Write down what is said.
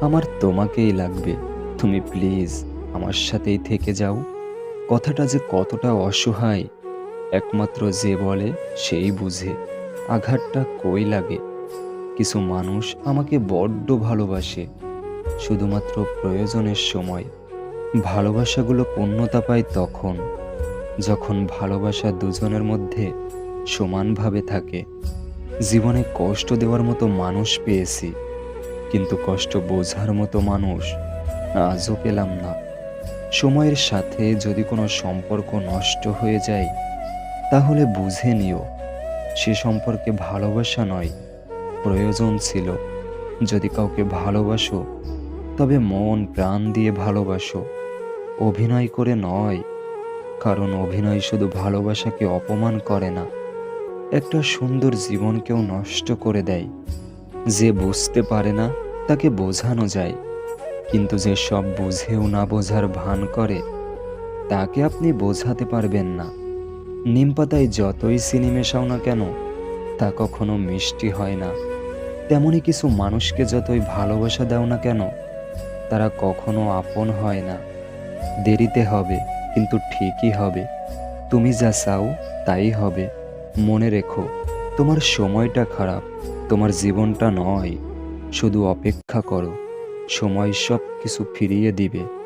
আমার তোমাকেই লাগবে। তুমি প্লিজ আমার সাথেই থেকে যাও। কথাটা যে কতটা অসহায় একমাত্র যে বলে সেই বুঝে। আঘাতটা কই লাগে। কিছু মানুষ আমাকে বড্ড ভালোবাসে, শুধুমাত্র প্রয়োজনের সময়। ভালোবাসাগুলো পূর্ণতা পায় তখন, যখন ভালোবাসা দুজনের মধ্যে সমানভাবে থাকে। জীবনে কষ্ট দেওয়ার মতো মানুষ পেয়েছি, কিন্তু কষ্ট বোঝার মতো মানুষ আজও পেলাম না। সময়ের সাথে যদি কোনো সম্পর্ক নষ্ট হয়ে যায়, তাহলে বুঝে নিও সে সম্পর্কে ভালোবাসা নয়, প্রয়োজন ছিল। যদি কাউকে ভালোবাসো, তবে মন প্রাণ দিয়ে ভালোবাসো, অভিনয় করে নয়। কারণ অভিনয় শুধু ভালোবাসাকে অপমান করে না, একটা সুন্দর জীবনকেও নষ্ট করে দেয়। যে বুঝতে পারে না তাকে বোঝানো যায়, কিন্তু যে সব বুঝেও না বোঝার ভান করে তাকে আপনি বোঝাতে পারবেন না। নিমপাতায় যতই চিনি মেশাও না কেন, তা কখনো মিষ্টি হয় না। তেমনি কিছু মানুষকে যতই ভালোবাসা দাও না কেন, তারা কখনো আপন হয় না। দেরিতে হবে, কিন্তু ঠিকই হবে। তুমি যা চাও তাই হবে। মনে রেখো, তোমার সময়টা খারাপ, তোমার জীবনটা নয়। শুধু অপেক্ষা করো, সময় সব কিছু ফিরিয়ে দিবে।